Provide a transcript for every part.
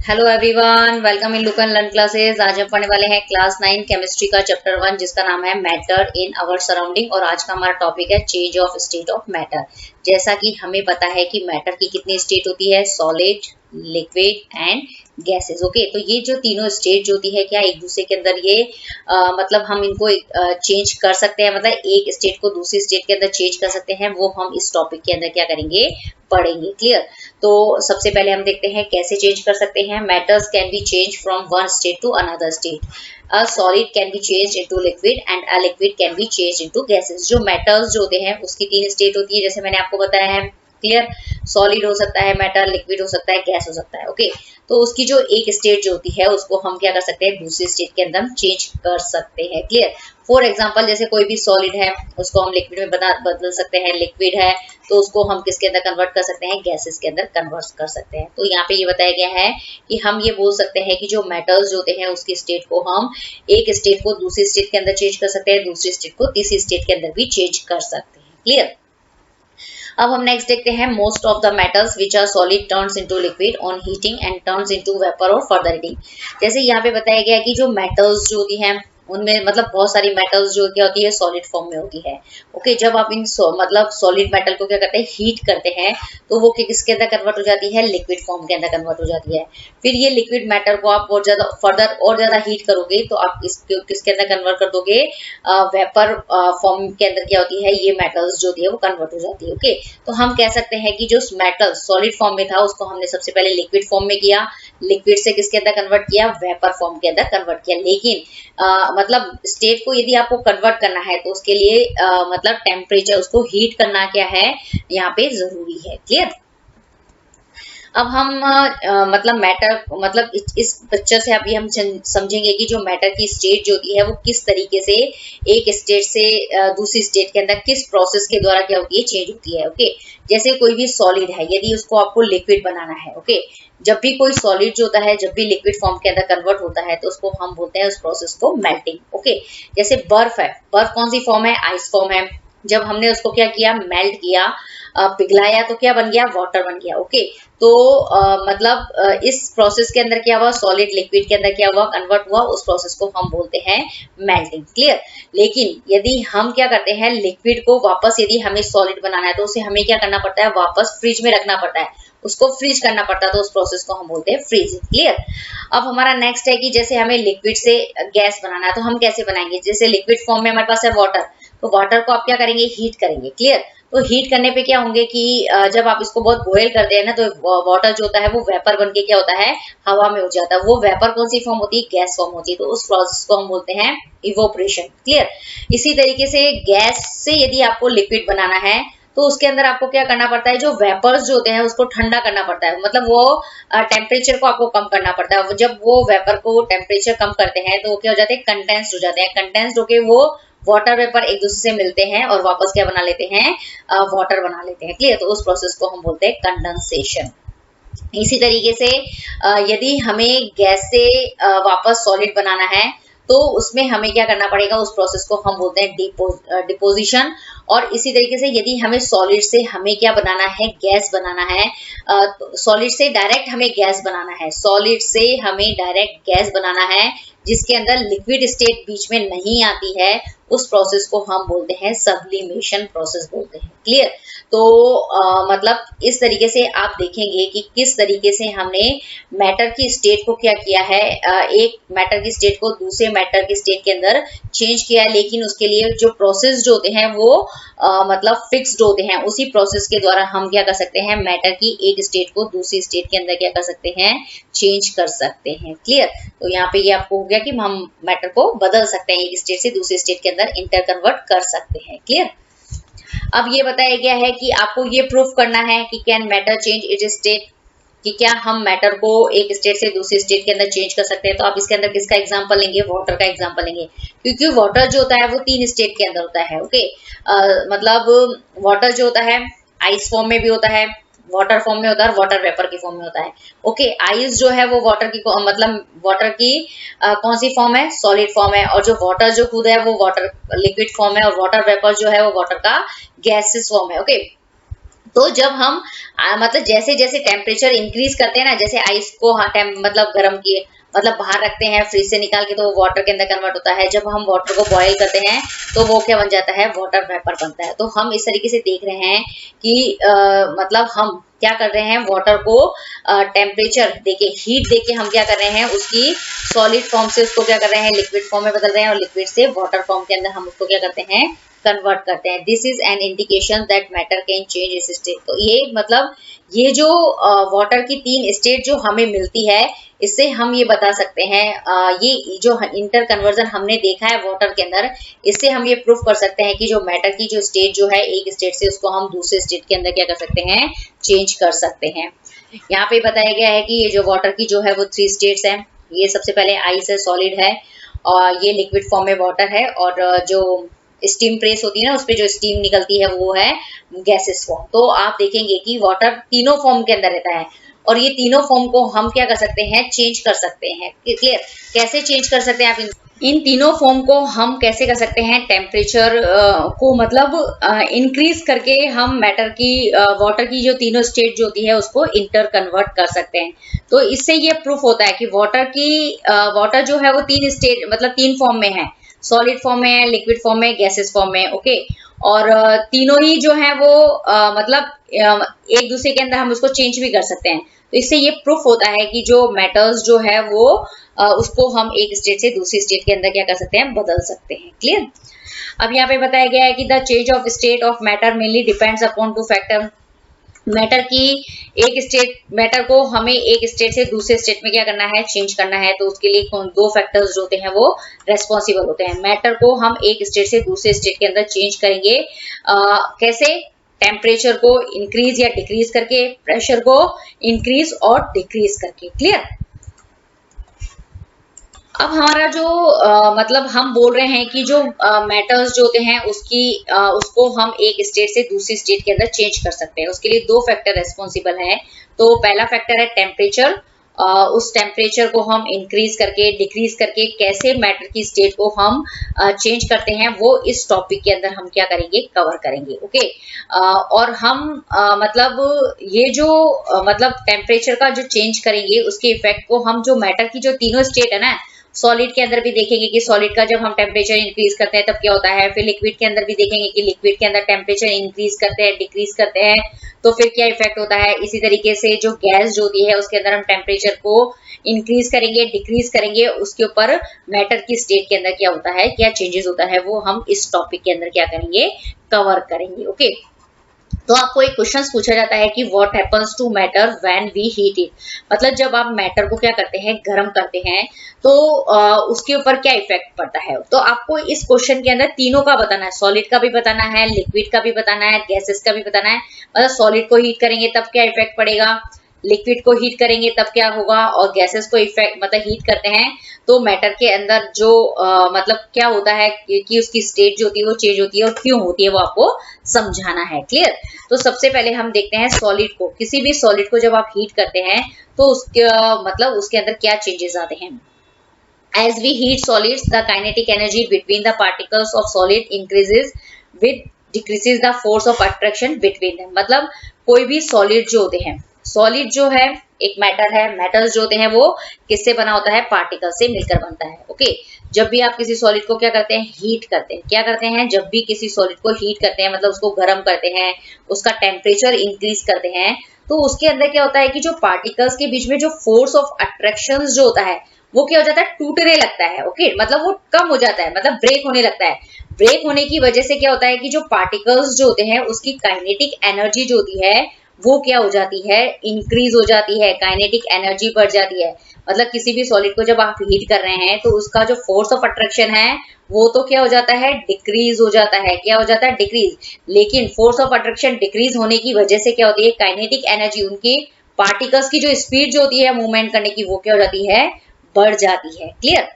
Hello everyone, welcome in look and learn classes. आज हम पढ़ने वाले हैं क्लास 9 केमिस्ट्री का चैप्टर 1 जिसका नाम है मैटर इन आवर सराउंडिंग। और आज का हमारा टॉपिक है change of state of matter. जैसा कि हमें पता है कि मैटर की कितनी स्टेट होती है, solid, liquid and gases. Okay, तो ये जो तीनों स्टेट जो होती है क्या एक दूसरे के अंदर ये मतलब हम इनको चेंज कर सकते हैं, मतलब एक स्टेट को दूसरी स्टेट के अंदर चेंज कर सकते हैं। वो हम इस टॉपिक के अंदर क्या करेंगे, पढ़ेंगे। क्लियर। तो सबसे पहले हम देखते हैं कैसे चेंज कर सकते हैं। Matters can be change from one state to another state. A solid can be change into liquid and a liquid can be change into gases. जो मेटल्स जो होते हैं उसकी तीन स्टेट होती है, जैसे मैंने आपको बताया है। क्लियर। सॉलिड हो सकता है मैटर, लिक्विड हो सकता है, गैस हो सकता है। ओके, तो उसकी जो एक स्टेट जो होती है उसको हम क्या कर सकते हैं, दूसरी स्टेट के अंदर चेंज कर सकते हैं। क्लियर। फॉर एग्जाम्पल, जैसे कोई भी सॉलिड है उसको हम लिक्विड में बदल सकते हैं, लिक्विड है तो उसको हम किसके अंदर कन्वर्ट कर सकते हैं, गैसेस के अंदर कन्वर्ट कर सकते हैं। तो यहाँ पे ये बताया गया है कि हम ये बोल सकते हैं कि जो मेटल्स जो होते हैं उसकी स्टेट को हम एक स्टेट को दूसरी स्टेट के अंदर चेंज कर सकते हैं, दूसरी स्टेट को तीसरी स्टेट के अंदर भी चेंज कर सकते हैं। क्लियर। अब हम नेक्स्ट देखते हैं most of the metals which are solid turns into liquid on heating and turns into vapour और फर्दर हीटिंग। जैसे यहाँ पे बताया गया है कि जो मेटल्स जो होती हैं उनमें मतलब बहुत सारी मेटल्स जो क्या होती है सॉलिड फॉर्म में होती है। ओके, जब आप इन मतलब सॉलिड मेटल को क्या करते हैं, हीट करते हैं तो वो किसके अंदर कन्वर्ट हो जाती है, लिक्विड फॉर्म के अंदर कन्वर्ट हो जाती है। फिर ये लिक्विड मैटर को आप और ज्यादा फर्दर और ज्यादा हीट करोगे तो आप किसके अंदर कन्वर्ट कर दोगे, वेपर फॉर्म के अंदर क्या होती है, ये मेटल्स जो होती है वो कन्वर्ट हो जाती है। ओके, तो हम कह सकते हैं कि जो मेटल सॉलिड फॉर्म में था उसको हमने सबसे पहले लिक्विड फॉर्म में किया, लिक्विड से किसके अंदर कन्वर्ट किया, वेपर फॉर्म के अंदर कन्वर्ट किया। लेकिन मतलब स्टेट को यदि आपको कन्वर्ट करना है तो उसके लिए मतलब टेम्परेचर, उसको हीट करना क्या है यहाँ पे जरूरी है। क्लियर। अब हम मतलब मैटर मतलब इस पिक्चर से अभी हम समझेंगे कि जो मैटर की स्टेट जो होती है वो किस तरीके से एक स्टेट से दूसरी स्टेट के अंदर किस प्रोसेस के द्वारा क्या होती है, चेंज होती है। ओके, जैसे कोई भी सॉलिड है, यदि उसको आपको लिक्विड बनाना है, ओके, जब भी कोई सॉलिड जो होता है जब भी लिक्विड फॉर्म के अंदर कन्वर्ट होता है तो उसको हम बोलते हैं उस प्रोसेस को मेल्टिंग। ओके, जैसे बर्फ है, बर्फ कौन सी फॉर्म है, आइस फॉर्म है। जब हमने उसको क्या किया, मेल्ट किया, पिघलाया तो क्या बन गया, वाटर बन गया। ओके, तो मतलब इस प्रोसेस के अंदर क्या हुआ, सॉलिड लिक्विड के अंदर क्या हुआ, कन्वर्ट हुआ, उस प्रोसेस को हम बोलते हैं मेल्टिंग। क्लियर। लेकिन यदि हम क्या करते हैं, लिक्विड को वापस यदि हमें सॉलिड बनाना है तो उसे हमें क्या करना पड़ता है, वापस फ्रिज में रखना पड़ता है, उसको फ्रीज करना पड़ता है, तो उस प्रोसेस को हम बोलते हैं फ्रीजिंग। क्लियर। अब हमारा नेक्स्ट है कि जैसे हमें लिक्विड से गैस बनाना है तो हम कैसे बनाएंगे, जैसे लिक्विड फॉर्म में हमारे पास है वाटर, तो वाटर को आप क्या करेंगे, हीट करेंगे। क्लियर। तो हीट करने पे क्या होंगे कि जब आप इसको बहुत बॉयल करते हैं ना तो वाटर जो होता है वो वेपर बनके क्या होता है, हवा में उड़ जाता है। वो वेपर कौन सी फॉर्म होती है, गैस फॉर्म होती है, तो उस प्रोसेस को हम बोलते हैं इवोपरेशन। क्लियर। इसी तरीके से गैस से यदि आपको लिक्विड बनाना है तो उसके अंदर आपको क्या करना पड़ता है, जो वेपर्स जो होते हैं उसको ठंडा करना पड़ता है, मतलब वो टेम्परेचर को आपको कम करना पड़ता है। जब वो वेपर को टेम्परेचर कम करते हैं तो वो क्या हो जाते हैं, कंडेंस्ड हो जाते हैं। कंडेंस्ड होके वो वाटर वेपर एक दूसरे से मिलते हैं और वापस क्या बना लेते हैं, वाटर बना लेते हैं। क्लियर। तो उस प्रोसेस को हम बोलते हैं कंडेंसेशन। इसी तरीके से यदि हमें गैस से वापस सॉलिड बनाना है तो उसमें हमें क्या करना पड़ेगा, उस प्रोसेस को हम बोलते हैं डिपोजिशन। और इसी तरीके से यदि हमें सॉलिड से हमें क्या बनाना है, गैस बनाना है, सॉलिड से डायरेक्ट हमें गैस बनाना है, सॉलिड से हमें डायरेक्ट गैस बनाना है जिसके अंदर लिक्विड स्टेट बीच में नहीं आती है, उस प्रोसेस को हम बोलते हैं सब्लिमेशन प्रोसेस बोलते हैं। क्लियर। तो मतलब इस तरीके से आप देखेंगे कि किस तरीके से हमने मैटर की स्टेट को क्या किया है, एक मैटर की स्टेट को दूसरे मैटर की स्टेट के अंदर चेंज किया है। लेकिन उसके लिए जो प्रोसेस जो होते हैं वो मतलब फिक्स्ड होते हैं। उसी प्रोसेस के द्वारा हम क्या कर सकते हैं, मैटर की एक स्टेट को दूसरी स्टेट के अंदर क्या कर सकते हैं, चेंज कर सकते हैं। क्लियर। तो यहाँ पे ये आपको हो गया कि हम मैटर को बदल सकते हैं, एक स्टेट से दूसरी स्टेट के अंदर इंटर कन्वर्ट कर सकते हैं। क्लियर। अब ये बताया गया है कि आपको ये प्रूफ करना है कि can matter change it's state, कि क्या हम मैटर को एक स्टेट से दूसरी स्टेट के अंदर चेंज कर सकते हैं। तो आप इसके अंदर किसका एग्जांपल लेंगे, वाटर का एग्जांपल लेंगे, क्योंकि वाटर जो होता है वो 3 स्टेट के अंदर होता है। ओके, मतलब वाटर जो होता है आइस फॉर्म में भी होता है, वाटर फॉर्म में होता है और वाटर वेपर की फॉर्म में होता है। ओके, आइस जो है वो वाटर की मतलब वाटर की कौन सी फॉर्म है, सॉलिड फॉर्म है, और जो वाटर जो खुद है वो वाटर लिक्विड फॉर्म है, और वाटर वेपर जो है वो वाटर का गैसेस फॉर्म है। ओके, तो जब हम मतलब जैसे जैसे टेम्परेचर इंक्रीज करते हैं ना, जैसे आइस को मतलब गर्म किए मतलब बाहर रखते हैं फ्रिज से निकाल के, तो वो वाटर के अंदर कन्वर्ट होता है। जब हम वाटर को बॉईल करते हैं तो वो क्या बन जाता है, वाटर वेपर बनता है। तो हम इस तरीके से देख रहे हैं कि मतलब हम क्या कर रहे हैं, वाटर को टेम्परेचर देके, हीट देके हम क्या कर रहे हैं, उसकी सॉलिड फॉर्म से उसको क्या कर रहे हैं, लिक्विड फॉर्म में बदल रहे हैं, और लिक्विड से वाटर फॉर्म के अंदर हम उसको क्या करते हैं, कन्वर्ट करते हैं। This is an indication that matter can change it's state. तो ये मतलब ये जो वाटर की 3 स्टेट जो हमें मिलती है, इससे हम ये बता सकते हैं, ये जो इंटर कन्वर्जन हमने देखा है वाटर के अंदर, इससे हम ये प्रूफ कर सकते हैं कि जो मैटर की जो स्टेट जो है, एक स्टेट से उसको हम दूसरे स्टेट के अंदर क्या कर सकते हैं, चेंज कर सकते हैं। यहाँ पे बताया गया है कि ये जो वाटर की जो है वो 3 स्टेट्स हैं। ये सबसे पहले आइस है, सॉलिड है, और ये लिक्विड फॉर्म में वाटर है, और जो स्टीम प्रेस होती है ना, उस पे जो स्टीम निकलती है वो है गैसेस फॉर्म। तो आप देखेंगे कि वाटर तीनों फॉर्म के अंदर रहता है, और ये तीनों फॉर्म को हम क्या कर सकते हैं, चेंज कर सकते हैं। क्लियर? कैसे चेंज कर सकते हैं आप इन तीनों फॉर्म को हम कैसे कर सकते हैं, टेम्परेचर को मतलब इंक्रीज करके हम मैटर की वाटर की जो तीनों स्टेट जो होती है उसको इंटर कन्वर्ट कर सकते हैं। तो इससे ये प्रूफ होता है कि वाटर जो है वो 3 स्टेट मतलब 3 फॉर्म में है, सॉलिड फॉर्म में है, लिक्विड फॉर्म में, गैसेस फॉर्म में। ओके, और तीनों ही जो है वो मतलब एक दूसरे के अंदर हम उसको चेंज भी कर सकते हैं। तो इससे ये प्रूफ होता है कि जो मैटर्स जो है वो उसको हम एक स्टेट से दूसरी स्टेट के अंदर क्या कर सकते हैं, बदल सकते हैं। क्लियर? अब यहाँ पे बताया गया है कि the change of state of matter mainly depends upon 2 factor. Matter को हमें एक स्टेट से दूसरे स्टेट में क्या करना है, चेंज करना है। तो उसके लिए कौन 2 फैक्टर्स जो होते हैं वो रेस्पॉन्सिबल होते हैं। मैटर को हम एक स्टेट से दूसरे स्टेट के अंदर चेंज करेंगे कैसे, टेम्परेचर को इंक्रीज या डिक्रीज करके, प्रेशर को इंक्रीज और डिक्रीज करके। क्लियर? अब हमारा जो मतलब हम बोल रहे हैं कि जो मैटर्स जो होते हैं उसको हम एक स्टेट से दूसरी स्टेट के अंदर चेंज कर सकते हैं। उसके लिए 2 फैक्टर रेस्पॉन्सिबल हैं। तो पहला फैक्टर है टेम्परेचर। उस टेम्परेचर को हम इंक्रीज करके डिक्रीज करके कैसे मैटर की स्टेट को हम चेंज करते हैं, वो इस टॉपिक के अंदर हम क्या करेंगे, कवर करेंगे। ओके, और हम मतलब ये जो मतलब टेम्परेचर का जो चेंज करेंगे उसके इफेक्ट को हम जो मैटर की जो तीनों स्टेट है ना, सॉलिड के अंदर भी देखेंगे कि सॉलिड का जब हम टेम्परेचर इंक्रीज करते हैं तब क्या होता है, फिर लिक्विड के अंदर भी देखेंगे कि लिक्विड के अंदर टेम्परेचर इंक्रीज करते हैं, डिक्रीज करते हैं, तो फिर क्या इफेक्ट होता है। इसी तरीके से जो गैस जो होती है उसके अंदर हम टेम्परेचर को इंक्रीज करेंगे, डिक्रीज करेंगे, उसके ऊपर मैटर की स्टेट के अंदर क्या होता है, क्या चेंजेस होता है, वो हम इस टॉपिक के अंदर क्या करेंगे, कवर करेंगे। ओके, तो आपको एक क्वेश्चन पूछा जाता है कि what happens to matter when we heat it. मतलब जब आप मैटर को क्या करते हैं, गर्म करते हैं, तो उसके ऊपर क्या इफेक्ट पड़ता है। तो आपको इस क्वेश्चन के अंदर तीनों का बताना है, सॉलिड का भी बताना है, लिक्विड का भी बताना है, गैसेस का भी बताना है। मतलब सॉलिड को हीट करेंगे तब क्या इफेक्ट पड़ेगा, लिक्विड को हीट करेंगे तब क्या होगा, और गैसेस को इफेक्ट मतलब हीट करते हैं तो मैटर के अंदर जो मतलब क्या होता है कि उसकी स्टेट जो होती है वो चेंज होती है, और क्यों होती है वो आपको समझाना है। क्लियर? तो सबसे पहले हम देखते हैं सॉलिड को। किसी भी सॉलिड को जब आप हीट करते हैं तो उसके मतलब उसके अंदर क्या चेंजेस आते हैं। As we heat solids, the kinetic energy between the particles of solid increases with decreases the force of attraction between them। मतलब कोई भी सॉलिड जो होते हैं, सॉलिड जो है एक मैटर है, मेटल्स जो होते हैं वो किससे बना होता है, पार्टिकल से मिलकर बनता है। ओके, जब भी आप किसी सॉलिड को क्या करते हैं, हीट करते हैं, क्या करते हैं, जब भी किसी सॉलिड को हीट करते हैं मतलब उसको गर्म करते हैं, उसका टेम्परेचर इंक्रीज करते हैं, तो उसके अंदर क्या होता है कि जो पार्टिकल्स के बीच में जो फोर्स ऑफ अट्रैक्शन जो होता है वो क्या हो जाता है, टूटने लगता है। ओके, मतलब वो कम हो जाता है, मतलब ब्रेक होने लगता है। ब्रेक होने की वजह से क्या होता है कि जो पार्टिकल्स जो होते हैं उसकी काइनेटिक एनर्जी जो होती है वो क्या हो जाती है, इंक्रीज हो जाती है, काइनेटिक एनर्जी बढ़ जाती है। मतलब किसी भी सॉलिड को जब आप हीट कर रहे हैं तो उसका जो फोर्स ऑफ अट्रैक्शन है वो तो क्या हो जाता है, डिक्रीज हो जाता है। क्या हो जाता है, डिक्रीज। लेकिन फोर्स ऑफ अट्रैक्शन डिक्रीज होने की वजह से क्या होती है, काइनेटिक एनर्जी, उनकी पार्टिकल्स की जो स्पीड जो होती है मूवमेंट करने की वो क्या हो जाती है, बढ़ जाती है। Clear?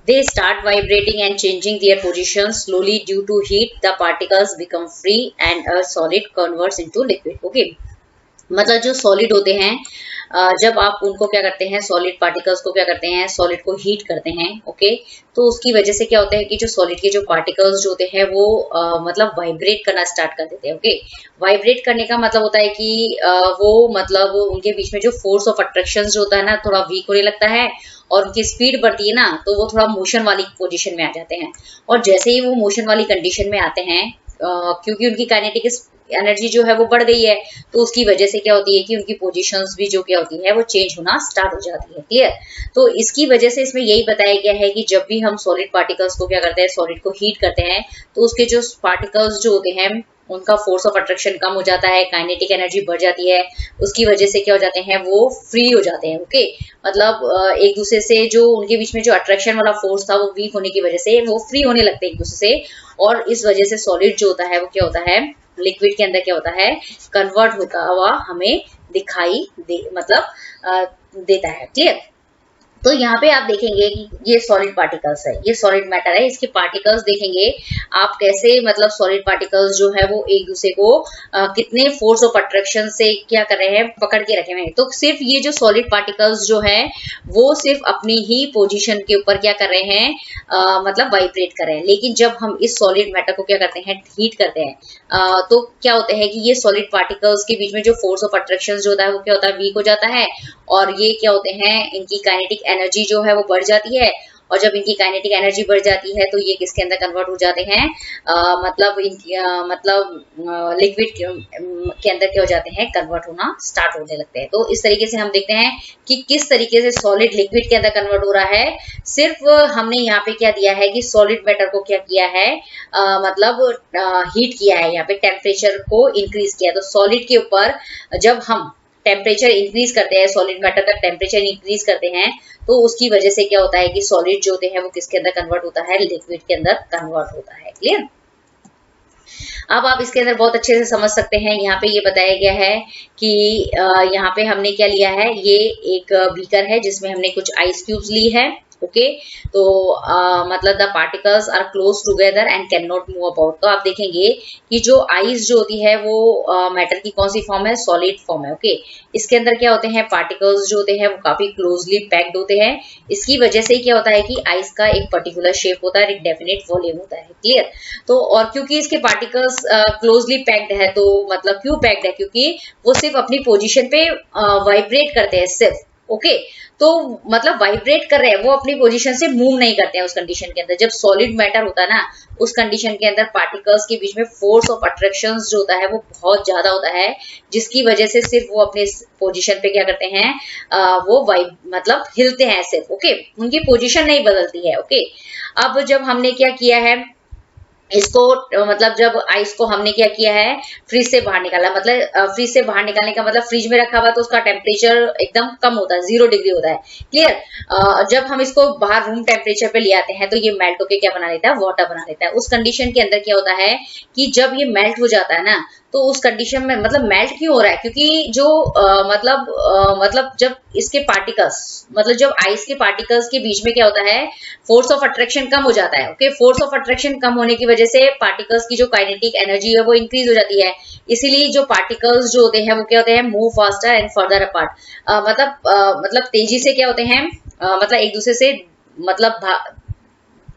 They start vibrating and changing their position slowly due to heat. The particles become free and a solid converts into liquid. Okay, मतलब जो सॉलिड होते हैं जब आप उनको क्या करते हैं, सॉलिड पार्टिकल्स को क्या करते हैं, सॉलिड को हीट करते हैं, ओके, तो उसकी वजह से क्या होता है कि जो सॉलिड के जो पार्टिकल्स जो होते हैं वो मतलब वाइब्रेट करना स्टार्ट कर देते हैं, ओके। वाइब्रेट करने का मतलब होता है कि वो मतलब उनके बीच में जो फोर्स ऑफ अट्रैक्शन जो होता है ना, थोड़ा वीक होने लगता है, और उनकी स्पीड बढ़ती है ना, तो वो थोड़ा मोशन वाली पोजीशन में आ जाते हैं। और जैसे ही वो मोशन वाली कंडीशन में आते हैं, क्योंकि उनकी काइनेटिक एनर्जी जो है वो बढ़ गई है, तो उसकी वजह से क्या होती है कि उनकी पोजीशंस भी जो क्या होती है वो चेंज होना स्टार्ट हो जाती है, क्लियर। तो इसकी वजह से इसमें यही बताया गया है कि जब भी हम सॉलिड पार्टिकल्स को क्या करते हैं, सॉलिड को हीट करते हैं, तो उसके जो पार्टिकल्स जो होते हैं उनका फोर्स ऑफ अट्रैक्शन कम हो जाता है, काइनेटिक एनर्जी बढ़ जाती है, उसकी वजह से क्या हो जाते हैं, वो फ्री हो जाते हैं, ओके। मतलब एक दूसरे से जो उनके बीच में जो अट्रैक्शन वाला फोर्स था वो वीक होने की वजह से वो फ्री होने लगते हैं एक दूसरे से, और इस वजह से सॉलिड जो होता है वो क्या होता है, लिक्विड के अंदर क्या होता है, कन्वर्ट होता हुआ हमें दिखाई देता है, क्लियर। तो यहाँ पे आप देखेंगे कि ये सॉलिड पार्टिकल्स है, ये सॉलिड मैटर है, इसके पार्टिकल्स देखेंगे आप कैसे, मतलब सॉलिड पार्टिकल्स जो है वो एक दूसरे को कितने फोर्स ऑफ अट्रैक्शन से क्या कर रहे हैं, पकड़ के रखे हुए हैं। तो सिर्फ ये जो सॉलिड पार्टिकल्स जो है वो सिर्फ अपनी ही पोजीशन के ऊपर क्या कर रहे हैं, मतलब वाइब्रेट कर रहे हैं। लेकिन जब हम इस सॉलिड मैटर को क्या करते हैं, हीट करते हैं, तो क्या होता है कि ये सॉलिड पार्टिकल्स के बीच में जो फोर्स ऑफ अट्रैक्शन जो होता है वो क्या होता है, वीक हो जाता है, और ये क्या होते हैं, इनकी काइनेटिक एनर्जी जो है वो बढ़ जाती है, और जब इनकी काइनेटिक एनर्जी बढ़ जाती है तो ये किसके अंदर कन्वर्ट हो जाते हैं, लिक्विड के अंदर क्या हो जाते हैं, कन्वर्ट होना स्टार्ट होने लगते हैं। तो इस तरीके से हम देखते हैं कि किस तरीके से सॉलिड लिक्विड के अंदर कन्वर्ट हो रहा है। सिर्फ हमने यहाँ पे क्या दिया है कि सॉलिड मैटर को क्या किया है, हीट किया है, यहाँ पे टेम्परेचर को इंक्रीज किया। तो सॉलिड के ऊपर जब हम टेम्परेचर इंक्रीज करते हैं, सॉलिड मैटर का टेम्परेचर इंक्रीज करते हैं, तो उसकी वजह से क्या होता है कि सॉलिड जो होते हैं वो किसके अंदर कन्वर्ट होता है, लिक्विड के अंदर कन्वर्ट होता है, क्लियर। अब आप इसके अंदर बहुत अच्छे से समझ सकते हैं, यहाँ पे ये बताया गया है कि यहाँ पे हमने क्या लिया है, ये एक बीकर है जिसमें हमने कुछ आइस क्यूब्स ली है, ओके। तो मतलब the particles are close together and can not move about. तो आप देखेंगे कि जो आइस जो होती है वो मैटर की कौन सी फॉर्म है, सॉलिड फॉर्म है, ओके। इसके अंदर क्या होते हैं, पार्टिकल्स जो होते हैं वो काफी क्लोजली पैक्ड होते हैं। इसकी वजह से क्या होता है कि आइस का एक पर्टिकुलर शेप होता है, एक डेफिनेट वॉल्यूम होता है, क्लियर। तो और क्योंकि इसके पार्टिकल्स क्लोजली पैक्ड है, तो मतलब क्यों पैक्ड है, क्योंकि वो सिर्फ अपनी पोजीशन पे वाइब्रेट करते हैं सिर्फ, ओके। तो मतलब वाइब्रेट कर रहे हैं, वो अपनी पोजीशन से मूव नहीं करते हैं उस कंडीशन के अंदर। जब सॉलिड मैटर होता है ना, उस कंडीशन के अंदर पार्टिकल्स के बीच में फोर्स ऑफ अट्रैक्शन जो होता है वो बहुत ज्यादा होता है, जिसकी वजह से सिर्फ वो अपने पोजीशन पे क्या करते हैं, वो मतलब हिलते हैं सिर्फ, ओके। उनकी पोजीशन नहीं बदलती है, ओके। अब जब हमने क्या किया है इसको, मतलब जब आइस को हमने क्या किया है, फ्रिज से बाहर निकाला, मतलब फ्रिज से बाहर निकालने का मतलब फ्रिज में रखा हुआ तो उसका टेम्परेचर एकदम कम होता है, 0 डिग्री होता है, क्लियर। जब हम इसको बाहर रूम टेम्परेचर पे ले आते हैं तो ये मेल्ट होके क्या बना देता है, वाटर बना देता है। उस कंडीशन के अंदर क्या होता है कि जब ये मेल्ट हो जाता है ना, तो उस कंडीशन में मतलब मेल्ट क्यों हो रहा है, क्योंकि जो मतलब जब इसके पार्टिकल्स, मतलब जब आइस के पार्टिकल्स के बीच में क्या होता है, फोर्स ऑफ अट्रैक्शन कम हो जाता है, ओके। फोर्स ऑफ अट्रैक्शन कम होने की वजह से पार्टिकल्स की जो काइनेटिक एनर्जी है वो इंक्रीज हो जाती है। इसीलिए जो पार्टिकल्स जो होते हैं वो क्या होते हैं, move faster and further apart, मतलब तेजी से क्या होते हैं, मतलब एक दूसरे से मतलब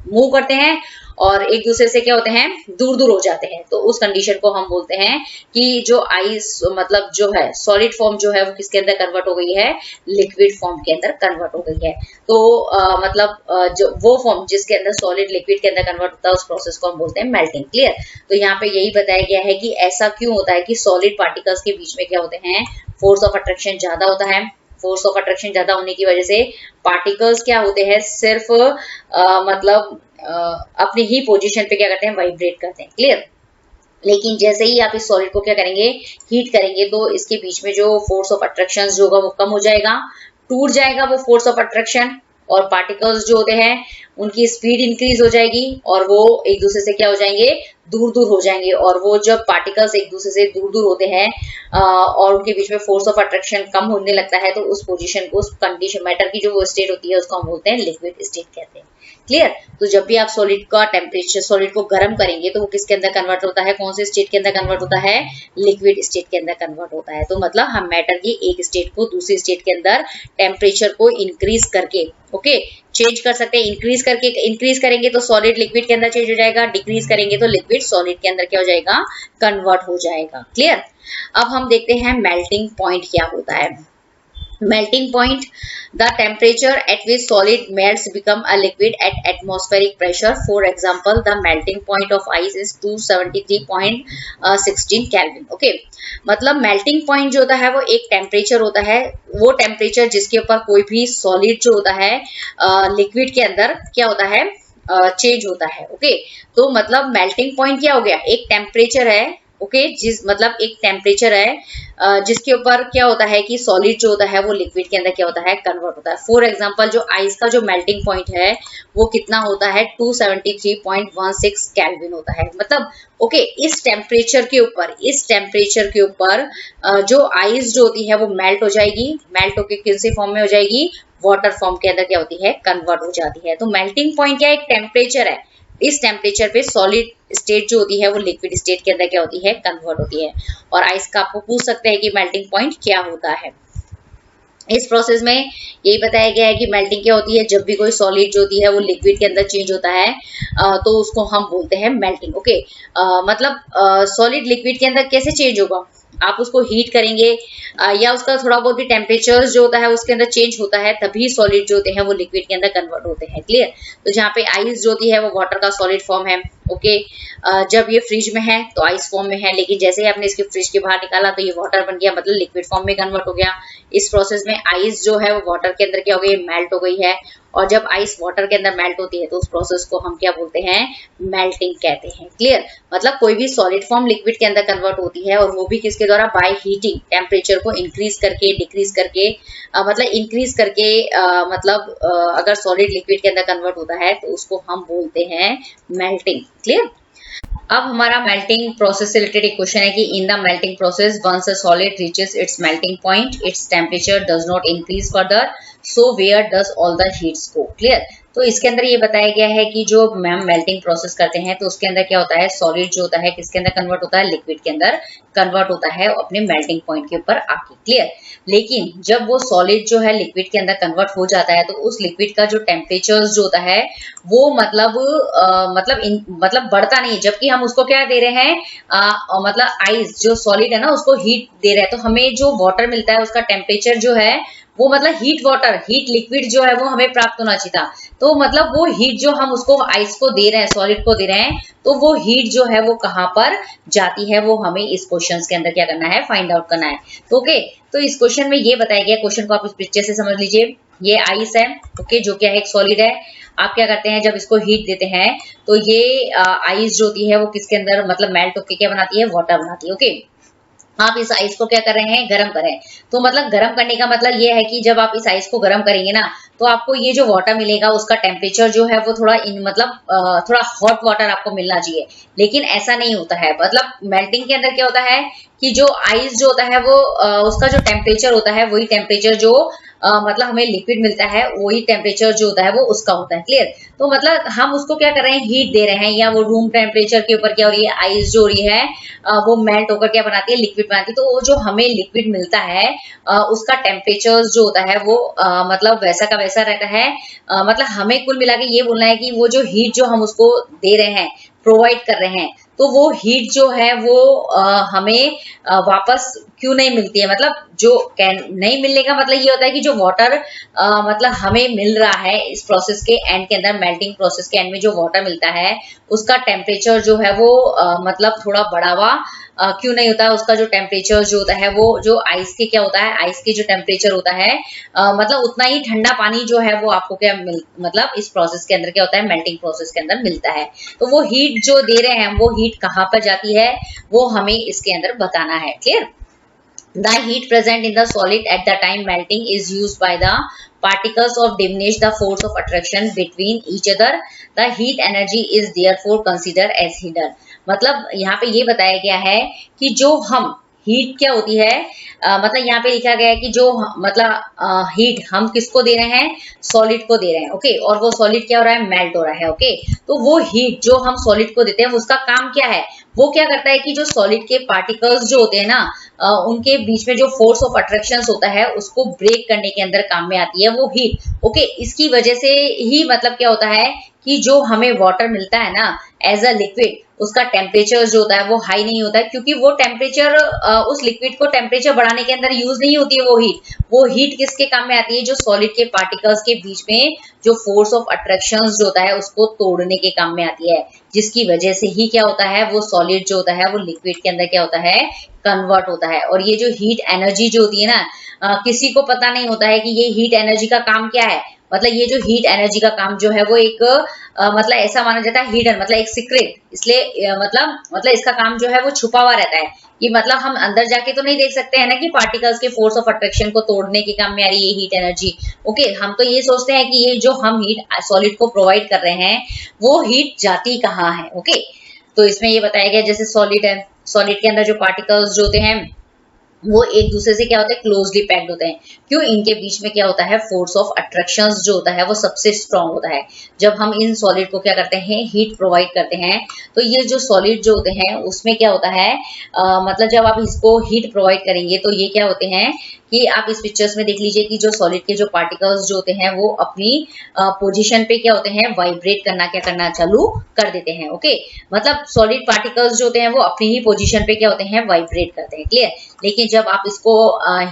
मूव करते हैं, और एक दूसरे से क्या होते हैं, दूर दूर हो जाते हैं। तो उस कंडीशन को हम बोलते हैं कि जो आइस मतलब जो है सॉलिड फॉर्म जो है वो किसके अंदर कन्वर्ट हो गई है, लिक्विड फॉर्म के अंदर कन्वर्ट हो गई है। तो जो वो फॉर्म जिसके अंदर सॉलिड लिक्विड के अंदर कन्वर्ट होता है उस प्रोसेस को हम बोलते हैं मेल्टिंग, क्लियर। तो यहाँ पे यही बताया गया है कि ऐसा क्यों होता है कि सॉलिड पार्टिकल्स के बीच में क्या होते हैं, फोर्स ऑफ अट्रैक्शन ज्यादा होता है। फोर्स ऑफ अट्रैक्शन ज्यादा होने की वजह से पार्टिकल्स क्या होते हैं, सिर्फ अपनी ही पोजीशन पे क्या करते हैं, वाइब्रेट करते हैं, क्लियर। लेकिन जैसे ही आप इस सॉलिड को क्या करेंगे, हीट करेंगे, तो इसके बीच में जो फोर्स ऑफ अट्रैक्शन जो होगा वो कम हो जाएगा, टूट जाएगा वो फोर्स ऑफ अट्रैक्शन, और पार्टिकल्स जो होते हैं उनकी स्पीड इंक्रीज हो जाएगी, और वो एक दूसरे से क्या हो जाएंगे, दूर दूर हो जाएंगे। और वो जब पार्टिकल्स एक दूसरे से दूर दूर होते हैं और उनके बीच में फोर्स ऑफ अट्रैक्शन कम होने लगता है, तो उस पोजीशन को, उस कंडीशन मैटर की जो वो स्टेट होती है उसको हम बोलते हैं लिक्विड स्टेट कहते हैं, क्लियर। तो जब भी आप सॉलिड का टेम्परेचर, सॉलिड को गर्म करेंगे तो वो किसके अंदर कन्वर्ट होता है, कौन से स्टेट के अंदर कन्वर्ट होता है, लिक्विड स्टेट के अंदर कन्वर्ट होता है। तो मतलब हम मैटर की एक स्टेट को दूसरी स्टेट के अंदर टेम्परेचर को इंक्रीज करके ओके चेंज कर सकते हैं। इंक्रीज करेंगे तो सॉलिड लिक्विड के अंदर चेंज हो जाएगा, डिक्रीज करेंगे तो लिक्विड सॉलिड के अंदर क्या हो जाएगा, कन्वर्ट हो जाएगा। क्लियर। अब हम देखते हैं मेल्टिंग पॉइंट क्या होता है। Melting point, the temperature at which solid melts become a liquid at atmospheric pressure. For example, the melting point of ice is 273.16 Kelvin. Okay, मतलब melting point जो होता है वो एक टेम्परेचर होता है, वो टेम्परेचर जिसके ऊपर कोई भी सॉलिड जो होता है लिक्विड के अंदर क्या होता है, चेंज होता है। ओके, तो मतलब मेल्टिंग पॉइंट क्या हो गया, एक टेम्परेचर है। ओके, जिस मतलब एक टेम्परेचर है जिसके ऊपर क्या होता है कि सॉलिड जो होता है वो लिक्विड के अंदर क्या होता है, कन्वर्ट होता है। फॉर एग्जांपल जो आइस का जो मेल्टिंग पॉइंट है वो कितना होता है, 273.16 केल्विन होता है। मतलब ओके, इस टेम्परेचर के ऊपर जो आइस जो होती है वो मेल्ट हो जाएगी, मेल्ट होकर किस फॉर्म में हो जाएगी, वाटर फॉर्म के अंदर क्या होती है, कन्वर्ट हो जाती है। तो मेल्टिंग पॉइंट क्या, एक टेम्परेचर है, इस टेम्परेचर पे सॉलिड स्टेट जो होती है वो लिक्विड स्टेट के अंदर क्या होती है, कन्वर्ट होती है। और आइस का आपको पूछ सकते हैं कि मेल्टिंग पॉइंट क्या होता है। इस प्रोसेस में यही बताया गया है कि मेल्टिंग क्या होती है, जब भी कोई सॉलिड जो होती है वो लिक्विड के अंदर चेंज होता है तो उसको हम बोलते हैं मेल्टिंग। ओके, मतलब सॉलिड लिक्विड के अंदर कैसे चेंज होगा, आप उसको हीट करेंगे या उसका थोड़ा बहुत भी टेम्परेचर जो होता है उसके अंदर चेंज होता है, तभी सॉलिड जो होते हैं वो लिक्विड के अंदर कन्वर्ट होते हैं। क्लियर। तो जहाँ पे आइस जो होती है वो वाटर का सॉलिड फॉर्म है। ओके, जब ये फ्रिज में है तो आइस फॉर्म में है, लेकिन जैसे ही आपने इसके फ्रिज के बाहर निकाला तो ये वाटर बन गया, मतलब लिक्विड फॉर्म में कन्वर्ट हो गया। इस प्रोसेस में आइस जो है वो वाटर के अंदर क्या हो गई, मेल्ट हो गई है। और जब आइस वाटर के अंदर मेल्ट होती है तो उस प्रोसेस को हम क्या बोलते हैं, मेल्टिंग कहते हैं। क्लियर। मतलब कोई भी सॉलिड फॉर्म लिक्विड के अंदर कन्वर्ट होती है और वो भी किसके द्वारा, बाय हीटिंग, टेम्परेचर को इंक्रीज करके, डिक्रीज करके, मतलब इंक्रीज करके अगर सॉलिड लिक्विड के अंदर कन्वर्ट होता है तो उसको हम बोलते हैं मेल्टिंग। क्लियर। अब हमारा मेल्टिंग प्रोसेस से रिलेटेड एक क्वेश्चन है कि in the melting process once a solid reaches its melting point its temperature does not increase further, so where does all the heats go. Clear. तो इसके अंदर ये बताया गया है कि जो हम मेल्टिंग प्रोसेस करते हैं तो उसके अंदर क्या होता है, सॉलिड जो होता है किसके अंदर कन्वर्ट होता है, लिक्विड के अंदर कन्वर्ट होता है अपने मेल्टिंग पॉइंट के ऊपर आके। क्लियर। लेकिन जब वो सॉलिड जो है लिक्विड के अंदर कन्वर्ट हो जाता है तो उस लिक्विड का जो टेम्परेचर जो होता है वो मतलब बढ़ता नहीं, जबकि हम उसको क्या दे रहे हैं, मतलब आइस जो सॉलिड है ना उसको हीट दे रहे हैं। तो हमें जो वाटर मिलता है उसका टेम्परेचर जो है वो मतलब हीट वाटर, हीट लिक्विड जो है वो हमें प्राप्त होना चाहिए था। तो मतलब वो हीट जो हम उसको आइस को दे रहे हैं, सॉलिड को दे रहे हैं, तो वो हीट जो है वो कहाँ पर जाती है वो हमें इस क्वेश्चन के अंदर क्या करना है, फाइंड आउट करना है। तो ओके, तो इस क्वेश्चन में ये बताया गया, क्वेश्चन को आप इस पिक्चर से समझ लीजिए। ये आइस है, ओके, जो क्या है, एक सॉलिड है। आप क्या करते हैं, जब इसको हीट देते हैं तो ये आइस जो होती है वो किसके अंदर मतलब मेल्ट होकर क्या बनाती है, वाटर बनाती है। ओके, आप इस आइस को क्या कर रहे हैं, गर्म कर रहे हैं। तो मतलब गर्म करने का मतलब ये है कि जब आप इस आइस को गर्म करेंगे ना तो आपको ये जो वाटर मिलेगा उसका टेम्परेचर जो है वो थोड़ा थोड़ा हॉट वाटर आपको मिलना चाहिए, लेकिन ऐसा नहीं होता है। मतलब मेल्टिंग के अंदर क्या होता है कि जो आइस जो होता है वो उसका जो टेम्परेचर होता है वही टेम्परेचर जो मतलब हमें लिक्विड मिलता है वही टेम्परेचर जो होता है वो उसका होता है। क्लियर। तो मतलब हम उसको क्या कर रहे हैं, हीट दे रहे हैं, या वो रूम टेम्परेचर के ऊपर क्या हो रही है, आइस जो हो रही है वो मेल्ट होकर क्या बनाती है, लिक्विड बनाती है। तो वो जो हमें लिक्विड मिलता है उसका टेम्परेचर जो होता है वो मतलब वैसा का वैसा रहता है। मतलब हमें कुल मिला के ये बोलना है कि वो जो हीट जो हम उसको दे रहे हैं, प्रोवाइड कर रहे हैं, तो वो हीट जो है वो हमें वापस क्यों नहीं मिलती है। मतलब जो नहीं मिलने का मतलब ये होता है कि जो वाटर मतलब हमें मिल रहा है इस प्रोसेस के एंड के अंदर, मेल्टिंग प्रोसेस के एंड में जो वाटर मिलता है उसका टेम्परेचर जो है वो मतलब थोड़ा बढ़ावा क्यों नहीं होता है। उसका जो टेम्परेचर जो होता है वो जो आइस के क्या होता है, आइस के जो टेम्परेचर होता है मतलब उतना ही ठंडा पानी जो है वो आपको क्या मतलब इस प्रोसेस के अंदर क्या होता है, मेल्टिंग प्रोसेस के अंदर मिलता है। तो वो हीट जो दे रहे हैं वो हीट कहाँ पर जाती है वो हमें इसके अंदर बताना है। Clear. The heat present in the solid at the time melting is used by the particles of diminish the force of attraction between each other. The heat energy is therefore considered as hidden. मतलब यहाँ पे ये बताया गया है कि जो हम हीट क्या होती है, मतलब यहाँ पे लिखा गया है कि जो मतलब हीट हम किसको दे रहे हैं, सॉलिड को दे रहे हैं, ओके, और वो सॉलिड क्या हो रहा है, मेल्ट हो रहा है, ओके। तो वो हीट जो हम सॉलिड को देते हैं उसका काम क्या है, वो क्या करता है कि जो सॉलिड के पार्टिकल्स जो होते हैं ना, उनके बीच में जो फोर्स ऑफ अट्रैक्शन होता है उसको ब्रेक करने के अंदर काम में आती है वो हीट, ओके। इसकी वजह से ही मतलब क्या होता है कि जो हमें वाटर मिलता है ना एज अ लिक्विड, उसका टेम्परेचर जो होता है वो हाई नहीं होता है, क्योंकि वो टेम्परेचर उस लिक्विड को टेम्परेचर बढ़ाने के अंदर यूज नहीं होती है वो हीट किसके काम में आती है, जो सॉलिड के पार्टिकल्स के बीच में जो फोर्स ऑफ अट्रैक्शन जो होता है उसको तोड़ने के काम में आती है, जिसकी वजह से ही क्या होता है, वो सॉलिड जो होता है वो लिक्विड के अंदर क्या होता है, कन्वर्ट होता है। और ये जो हीट एनर्जी जो होती है ना, किसी को पता नहीं होता है कि ये हीट एनर्जी का काम क्या है, मतलब ये जो हीट एनर्जी का काम जो है वो एक मतलब ऐसा माना जाता है, हिडन मतलब एक सीक्रेट, इसलिए मतलब इसका काम जो है वो छुपा हुआ रहता है, कि मतलब हम अंदर जाके तो नहीं देख सकते हैं ना कि पार्टिकल्स के फोर्स ऑफ अट्रैक्शन को तोड़ने के काम में आ रही है हीट एनर्जी, ओके। हम तो ये सोचते हैं कि ये जो हम हीट सॉलिड को प्रोवाइड कर रहे हैं वो हीट जाती कहाँ है, ओके। तो इसमें ये बताया गया जैसे सॉलिड है, सॉलिड के अंदर जो पार्टिकल्स जो होते हैं वो एक दूसरे से क्या होता है, क्लोजली पैक्ड होते हैं। क्यों, इनके बीच में क्या होता है, फोर्स ऑफ अट्रैक्शंस जो होता है वो सबसे स्ट्रांग होता है। जब हम इन सॉलिड को क्या करते हैं, हीट प्रोवाइड करते हैं, तो ये जो सॉलिड जो होते हैं उसमें क्या होता है, मतलब जब आप इसको हीट प्रोवाइड करेंगे तो ये क्या होते हैं कि आप इस पिक्चर्स में देख लीजिए कि जो सॉलिड के जो पार्टिकल्स जो होते हैं वो अपनी पोजीशन पे क्या होते हैं, वाइब्रेट करना क्या करना चालू कर देते हैं, ओके। मतलब सॉलिड पार्टिकल्स जो होते हैं वो अपनी ही पोजीशन पे क्या होते हैं, वाइब्रेट करते हैं, क्लियर। लेकिन जब आप इसको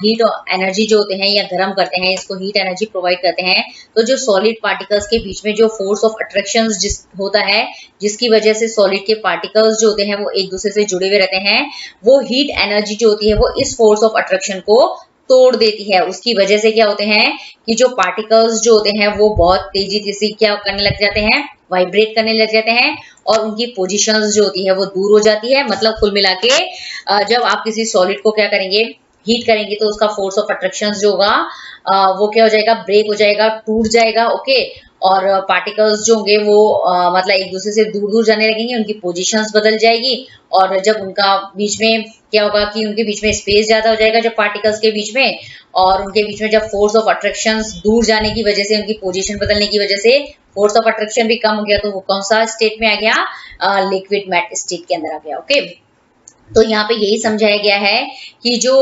हीट एनर्जी जो होते हैं या गर्म करते हैं, इसको हीट एनर्जी प्रोवाइड करते हैं, तो जो सॉलिड पार्टिकल्स के बीच में जो फोर्स ऑफ अट्रैक्शन जिस होता है, जिसकी वजह से सॉलिड के पार्टिकल्स जो होते हैं वो एक दूसरे से जुड़े हुए रहते हैं, वो हीट एनर्जी जो होती है वो इस फोर्स ऑफ अट्रैक्शन को तोड़ देती है। उसकी वजह से क्या होते हैं कि जो पार्टिकल्स जो होते हैं वो बहुत तेजी से क्या करने लग जाते हैं, वाइब्रेट करने लग जाते हैं, और उनकी पोजीशंस जो होती है वो दूर हो जाती है। मतलब कुल मिला के जब आप किसी सॉलिड को क्या करेंगे, हीट करेंगे, तो उसका फोर्स ऑफ अट्रैक्शन जो होगा वो क्या हो जाएगा, ब्रेक हो जाएगा, टूट जाएगा, ओके। और पार्टिकल्स जो होंगे वो मतलब एक दूसरे से दूर दूर जाने लगेंगे, उनकी पोजीशंस बदल जाएगी, और जब उनका बीच में क्या होगा कि उनके बीच में स्पेस ज्यादा हो जाएगा जब पार्टिकल्स के बीच में, और उनके बीच में जब फोर्स ऑफ अट्रैक्शन दूर जाने की वजह से, उनकी पोजीशन बदलने की वजह से फोर्स ऑफ अट्रैक्शन भी कम हो गया, तो वो कौन सा स्टेट में आ गया, लिक्विड मेट स्टेट के अंदर आ गया, ओके। तो यहाँ पे यही समझाया गया है कि जो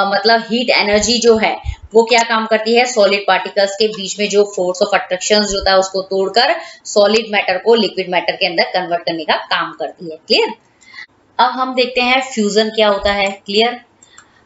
मतलब हीट एनर्जी जो है वो क्या काम करती है, सॉलिड पार्टिकल्स के बीच में जो फोर्स ऑफ अट्रैक्शन जो होता है उसको तोड़कर सॉलिड मैटर को लिक्विड मैटर के अंदर कन्वर्ट करने का काम करती है, क्लियर। अब हम देखते हैं फ्यूजन क्या होता है, clear.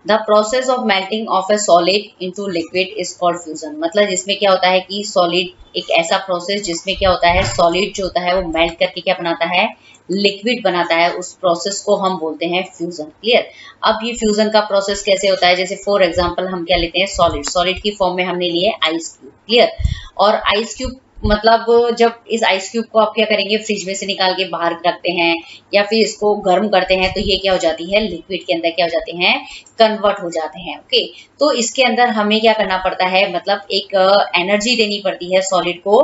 The process of melting of A solid into liquid is called fusion. मतलब जिसमें क्या होता है कि सॉलिड एक ऐसा प्रोसेस जिसमें क्या होता है, सॉलिड जो होता है वो मेल्ट करके क्या बनाता है, लिक्विड बनाता है, उस प्रोसेस को हम बोलते हैं फ्यूजन, क्लियर। अब ये फ्यूजन का प्रोसेस कैसे होता है, जैसे फॉर एग्जांपल हम क्या लेते हैं, सॉलिड की फॉर्म में हमने लिए आइस क्यूब, क्लियर। और आइस क्यूब मतलब जब इस आइस क्यूब को आप क्या करेंगे, फ्रिज में से निकाल के बाहर रखते हैं या फिर इसको गर्म करते हैं, तो ये क्या हो जाती है, लिक्विड के अंदर क्या हो जाते हैं, कन्वर्ट हो जाते हैं, ओके। तो इसके अंदर हमें क्या करना पड़ता है, मतलब एक एनर्जी देनी पड़ती है सॉलिड को।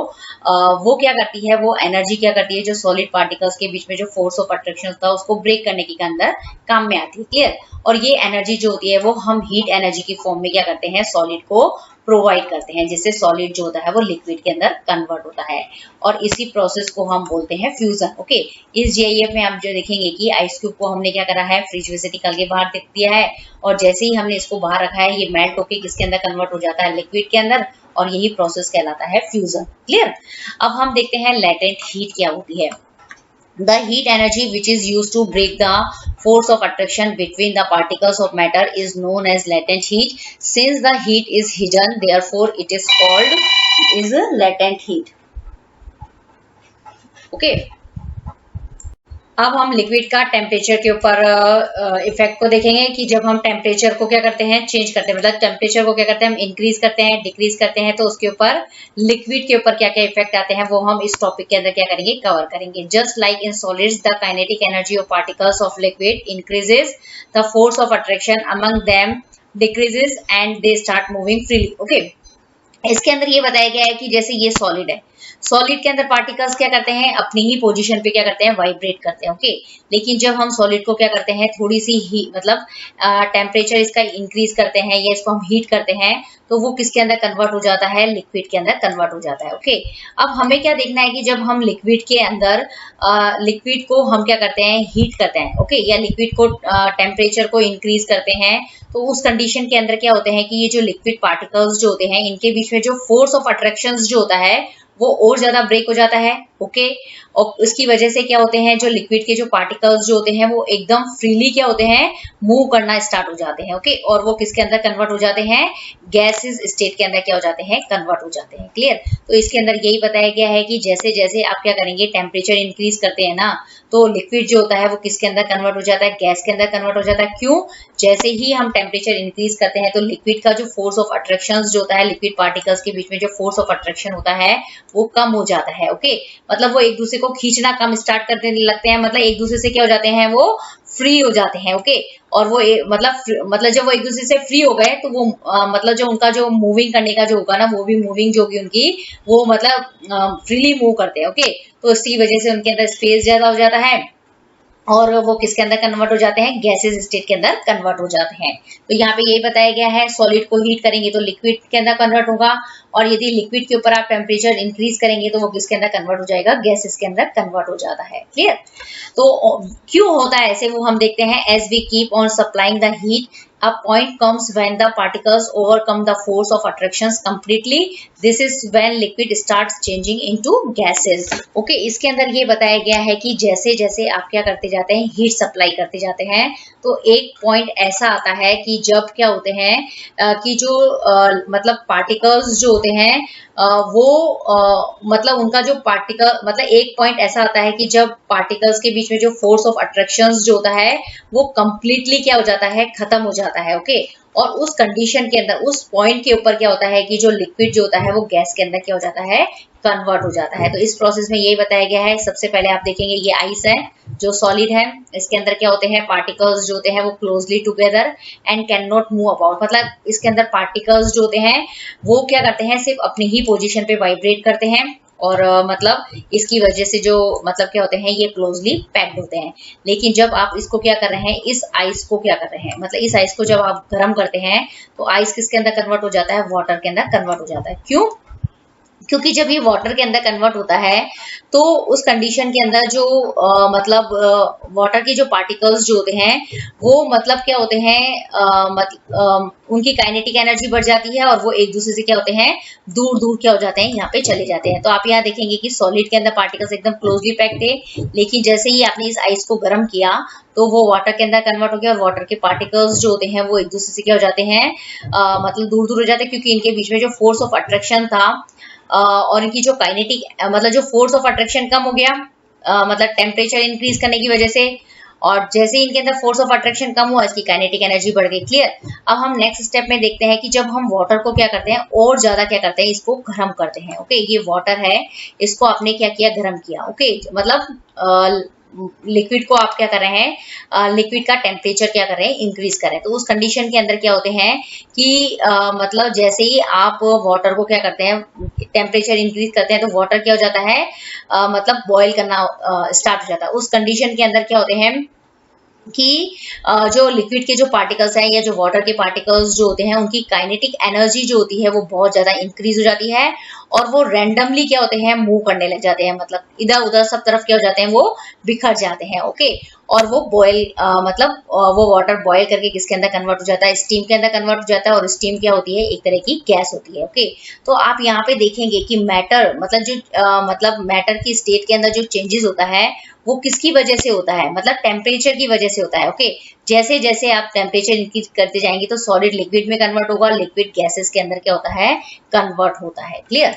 वो क्या करती है, वो एनर्जी क्या करती है, जो सॉलिड पार्टिकल्स के बीच में जो फोर्स ऑफ अट्रैक्शन था उसको ब्रेक करने के अंदर काम में आती है, क्लियर। और ये एनर्जी जो होती है वो हम हीट एनर्जी की फॉर्म में क्या करते हैं, सॉलिड को प्रोवाइड करते हैं, जिससे सॉलिड जो होता है वो लिक्विड के अंदर कन्वर्ट होता है, और इसी प्रोसेस को हम बोलते हैं फ्यूजन, ओके। इस जीआईएफ में आप जो देखेंगे कि आइस क्यूब को हमने क्या करा है, फ्रिज में से निकाल के बाहर रख दिया है, और जैसे ही हमने इसको बाहर रखा है ये मेल्ट होके किसके अंदर कन्वर्ट हो जाता है, लिक्विड के अंदर, और यही प्रोसेस कहलाता है फ्यूजन, क्लियर। अब हम देखते हैं लेटेंट हीट क्या होती है। The heat energy which is used to break the force of attraction between the particles of matter is known as latent heat. Since the heat is hidden, therefore it is called is latent heat. Okay. अब हम liquid का temperature के ऊपर effect को देखेंगे कि जब हम टेम्परेचर को क्या करते हैं, चेंज करते हैं, मतलब टेम्परेचर को क्या करते हैं, हम इंक्रीज करते हैं, डिक्रीज करते हैं, तो उसके ऊपर लिक्विड के ऊपर क्या क्या इफेक्ट आते हैं वो हम इस टॉपिक के अंदर क्या करेंगे, कवर करेंगे। Just like in solids the kinetic energy of particles of liquid increases, the force of attraction among them decreases and they start moving freely, okay. इसके अंदर ये बताया गया है कि जैसे ये सॉलिड है, सॉलिड के अंदर पार्टिकल्स क्या करते हैं, अपनी ही पोजीशन पे क्या करते हैं, वाइब्रेट करते हैं। ओके, लेकिन जब हम सॉलिड को क्या करते हैं, थोड़ी सी ही मतलब टेम्परेचर इसका इंक्रीज करते हैं या इसको हम हीट करते हैं, तो वो किसके अंदर कन्वर्ट हो जाता है, लिक्विड के अंदर कन्वर्ट हो जाता है। ओके, अब हमें क्या देखना है कि जब हम लिक्विड के अंदर लिक्विड को हम क्या करते हैं, हीट करते हैं। ओके, या लिक्विड को टेम्परेचर को इंक्रीज करते हैं, तो उस कंडीशन के अंदर क्या होते हैं कि ये जो लिक्विड पार्टिकल्स जो होते हैं, इनके बीच में जो फोर्स ऑफ अट्रैक्शन जो होता है वो और ज्यादा ब्रेक हो जाता है। ओके, और इसकी वजह से क्या होते हैं, जो लिक्विड के जो पार्टिकल्स जो होते हैं वो एकदम फ्रीली क्या होते हैं, मूव करना स्टार्ट हो जाते हैं। ओके, और वो किसके अंदर कन्वर्ट हो जाते हैं, गैसेस स्टेट के अंदर क्या हो जाते हैं, कन्वर्ट हो जाते हैं। क्लियर, तो इसके अंदर यही बताया गया है कि जैसे जैसे आप क्या करेंगे, टेम्परेचर इंक्रीज करते हैं ना, तो लिक्विड जो होता है वो किसके अंदर कन्वर्ट हो जाता है, गैस के अंदर कन्वर्ट हो जाता है। क्यों, जैसे ही हम टेम्परेचर इंक्रीज करते हैं तो लिक्विड का जो फोर्स ऑफ अट्रैक्शन जो होता है, लिक्विड पार्टिकल्स के बीच में जो फोर्स ऑफ अट्रैक्शन होता है वो कम हो जाता है। ओके, मतलब वो एक दूसरे को खींचना कम स्टार्ट कर देने लगते हैं, मतलब एक दूसरे से क्या हो जाते हैं, वो फ्री हो जाते हैं। ओके, और वो मतलब जब वो एक दूसरे से फ्री हो गए तो वो मतलब जो उनका जो मूविंग करने का जो होगा ना, वो भी मूविंग जो होगी उनकी, वो मतलब फ्रीली मूव करते हैं। ओके, तो इसकी वजह से उनके अंदर स्पेस ज्यादा हो जाता है और वो किसके अंदर कन्वर्ट हो जाते हैं, गैसेस स्टेट के अंदर कन्वर्ट हो जाते हैं। तो यहाँ पे यही बताया गया है, सॉलिड को हीट करेंगे तो लिक्विड के अंदर कन्वर्ट होगा, और यदि लिक्विड के ऊपर आप टेम्परेचर इंक्रीज करेंगे तो वो किसके अंदर कन्वर्ट हो जाएगा, गैसेस के अंदर कन्वर्ट हो जाता है। क्लियर, तो क्यों होता है ऐसे वो हम देखते हैं, as we keep on supplying the heat a point comes when the particles overcome the force of attractions completely. This is when liquid starts changing into gases. Okay, इसके अंदर ये बताया गया है कि जैसे जैसे आप क्या करते जाते हैं, हीट सप्लाई करते जाते हैं, तो एक पॉइंट ऐसा आता है कि जब क्या होते हैं कि जो मतलब पार्टिकल्स जो होते हैं वो मतलब उनका जो पार्टिकल मतलब एक पॉइंट ऐसा आता है कि जब पार्टिकल्स के बीच में जो फोर्स ऑफ अट्रैक्शन जो होता है वो कंप्लीटली क्या हो जाता है, खत्म हो जाता है। ओके, और उस कंडीशन के अंदर उस पॉइंट के ऊपर क्या होता है कि जो लिक्विड जो होता है वो गैस के अंदर क्या हो जाता है, कन्वर्ट हो जाता है। तो इस प्रोसेस में यही बताया गया है। सबसे पहले आप देखेंगे ये आइस है जो सॉलिड है, इसके अंदर क्या होते हैं, पार्टिकल्स जो होते हैं वो closely together and can not move about, मतलब इसके अंदर पार्टिकल्स जो होते हैं वो क्या करते हैं, सिर्फ अपनी ही पोजीशन पे वाइब्रेट करते हैं, और मतलब इसकी वजह से जो मतलब क्या होते हैं, ये क्लोजली पैक्ड होते हैं। लेकिन जब आप इसको क्या कर रहे हैं, इस आइस को क्या कर रहे हैं, मतलब इस आइस को जब आप गर्म करते हैं तो आइस किसके अंदर कन्वर्ट हो जाता है, वाटर के अंदर कन्वर्ट हो जाता है। क्यों, क्योंकि जब ये वाटर के अंदर कन्वर्ट होता है तो उस कंडीशन के अंदर जो मतलब वाटर के जो पार्टिकल्स जो होते हैं वो मतलब क्या होते हैं, उनकी काइनेटिक एनर्जी बढ़ जाती है और वो एक दूसरे से क्या होते हैं, दूर दूर क्या हो जाते हैं, यहाँ पे चले जाते हैं। तो आप यहाँ देखेंगे कि सॉलिड के अंदर पार्टिकल्स एकदम क्लोजली पैक्ड है, लेकिन जैसे ही आपने इस आइस को गर्म किया तो वो वाटर के अंदर कन्वर्ट हो गया और वाटर के पार्टिकल्स जो होते हैं वो एक दूसरे से क्या हो जाते हैं, मतलब दूर दूर हो जाते हैं, क्योंकि इनके बीच में जो फोर्स ऑफ अट्रैक्शन था और इनकी जो काइनेटिक मतलब जो फोर्स ऑफ अट्रैक्शन कम हो गया, मतलब टेम्परेचर इंक्रीज करने की वजह से, और जैसे ही इनके अंदर फोर्स ऑफ अट्रैक्शन कम हुआ इसकी काइनेटिक एनर्जी बढ़ गई। क्लियर, अब हम नेक्स्ट स्टेप में देखते हैं कि जब हम वाटर को क्या करते हैं और ज्यादा क्या करते हैं, इसको गर्म करते हैं। ओके, ये वाटर है, इसको आपने क्या किया, गर्म किया। ओके, मतलब लिक्विड को आप क्या कर रहे हैं, लिक्विड का टेम्परेचर क्या कर रहे हैं, इंक्रीज कर रहे हैं। तो उस कंडीशन के अंदर क्या होते हैं कि मतलब जैसे ही आप वाटर को क्या करते हैं, टेम्परेचर इंक्रीज करते हैं, तो वाटर क्या हो जाता है, मतलब बॉयल करना स्टार्ट हो जाता है। उस कंडीशन के अंदर क्या होते हैं कि जो लिक्विड के जो पार्टिकल्स हैं या जो वाटर के पार्टिकल्स जो होते हैं उनकी काइनेटिक एनर्जी जो होती है वो बहुत ज्यादा इंक्रीज हो जाती है और वो रैंडमली क्या होते हैं, मूव करने लग जाते हैं, मतलब इधर उधर सब तरफ क्या हो जाते हैं, वो बिखर जाते हैं। ओके, और वो बॉयल मतलब वो वाटर बॉयल करके किसके अंदर कन्वर्ट हो जाता है, स्टीम के अंदर कन्वर्ट हो जाता है, और स्टीम क्या होती है, एक तरह की गैस होती है। ओके, तो आप यहाँ पे देखेंगे कि मैटर मतलब जो मतलब मैटर की स्टेट के अंदर जो चेंजेस होता है वो किसकी वजह से होता है, मतलब टेम्परेचर की वजह से होता है। ओके, जैसे जैसे आप टेम्परेचर इंक्रीज करते जाएंगे तो सॉलिड लिक्विड में कन्वर्ट होगा, लिक्विड गैसेस के अंदर क्या होता है, कन्वर्ट होता है। क्लियर,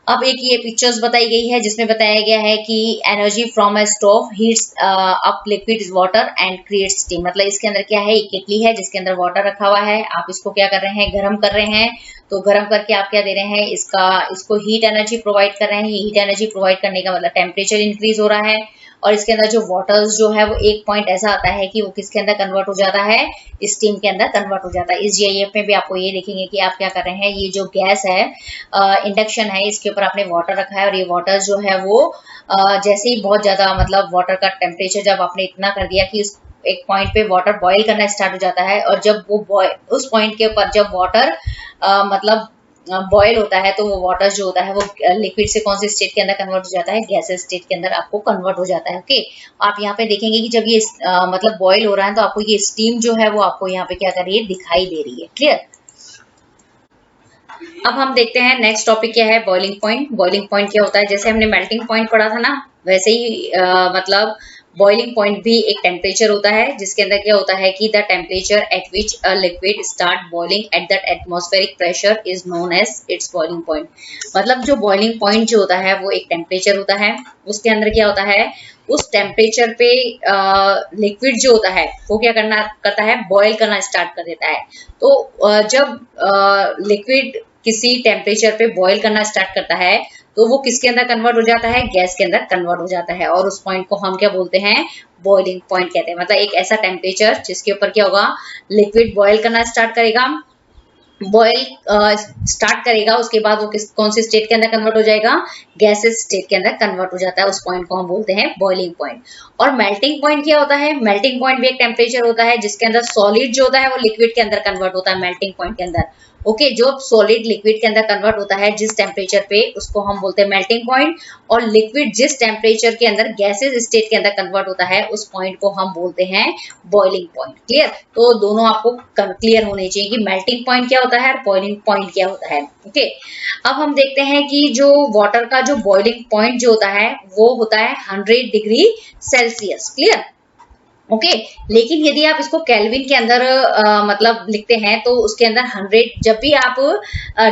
अब एक ये पिक्चर्स बताई गई है जिसमें बताया गया है कि energy from a stove heats up liquid water and creates steam, मतलब इसके अंदर क्या है, एक केटली है जिसके अंदर वाटर रखा हुआ है, आप इसको क्या कर रहे हैं, गर्म कर रहे हैं। तो गर्म करके आप क्या दे रहे हैं, इसको हीट एनर्जी प्रोवाइड कर रहे हैं। हीट एनर्जी प्रोवाइड करने का मतलब टेम्परेचर इंक्रीज हो रहा है और इसके अंदर जो वाटर्स जो है वो एक पॉइंट ऐसा आता है कि वो किसके अंदर कन्वर्ट हो जाता है, स्टीम के अंदर कन्वर्ट हो जाता है। इस जीआईएफ में भी आपको ये देखेंगे कि आप क्या कर रहे हैं, ये जो गैस है इंडक्शन है, इसके ऊपर आपने वाटर रखा है और ये वाटर जो है वो जैसे ही बहुत ज्यादा मतलब वाटर का टेम्परेचर जब आपने इतना कर दिया कि एक पॉइंट पे वाटर बॉईल करना स्टार्ट हो जाता है, और जब वो उस पॉइंट के ऊपर जब वाटर मतलब बॉयल होता है तो वो वाटर जो होता है वो लिक्विड से कौन सी स्टेट के अंदर कन्वर्ट हो जाता है, गैसेस स्टेट के अंदर आपको कन्वर्ट हो जाता है। ओके, आप यहाँ पे देखेंगे कि जब ये मतलब बॉयल हो रहा है तो आपको ये स्टीम जो है वो आपको यहाँ पे क्या कर रही है, दिखाई दे रही है। क्लियर। अब हम देखते हैं नेक्स्ट टॉपिक क्या है, बॉइलिंग पॉइंट। बॉइलिंग पॉइंट क्या होता है, जैसे हमने मेल्टिंग पॉइंट पढ़ा था ना, वैसे ही मतलब बॉइलिंग पॉइंट भी एक टेम्परेचर होता है, जिसके अंदर क्या होता है कि the temperature at which a liquid start boiling at that atmospheric pressure is known as its boiling point. मतलब जो बॉइलिंग पॉइंट जो होता है वो एक टेम्परेचर होता है, उसके अंदर क्या होता है, उस टेम्परेचर पे लिक्विड जो होता है वो क्या करता है, बॉयल करना स्टार्ट कर देता है। तो जब लिक्विड किसी टेम्परेचर पे बॉयल करना स्टार्ट करता है तो वो किसके अंदर कन्वर्ट हो जाता है, गैस के अंदर कन्वर्ट हो जाता है, और उस पॉइंट को हम क्या बोलते हैं, बॉइलिंग पॉइंट कहते हैं। मतलब एक ऐसा टेम्परेचर जिसके ऊपर क्या होगा, लिक्विड बॉयल करना स्टार्ट करेगा, बॉयल स्टार्ट करेगा, उसके बाद वो कौन सी स्टेट के अंदर कन्वर्ट हो जाएगा, गैसेस स्टेट के अंदर कन्वर्ट हो जाता है। उस पॉइंट को हम बोलते हैं बॉइलिंग पॉइंट। और मेल्टिंग पॉइंट क्या होता है, मेल्टिंग पॉइंट भी एक टेम्परेचर होता है जिसके अंदर सॉलिड जो होता है वो लिक्विड के अंदर कन्वर्ट होता है मेल्टिंग पॉइंट के अंदर। ओके, जो सॉलिड लिक्विड के अंदर कन्वर्ट होता है जिस टेम्परेचर पे, उसको हम बोलते हैं मेल्टिंग पॉइंट, और लिक्विड जिस टेम्परेचर के अंदर गैसेस स्टेट के अंदर कन्वर्ट होता है उस पॉइंट को हम बोलते हैं बॉइलिंग पॉइंट। क्लियर। तो दोनों आपको क्लियर होने चाहिए कि मेल्टिंग पॉइंट क्या होता है और बॉइलिंग पॉइंट क्या होता है। ओके, अब हम देखते हैं कि जो वाटर का जो बॉइलिंग पॉइंट जो होता है वो होता है 100 डिग्री सेल्सियस। क्लियर। ओके, लेकिन यदि आप इसको केल्विन के अंदर मतलब लिखते हैं तो उसके अंदर 100, जब भी आप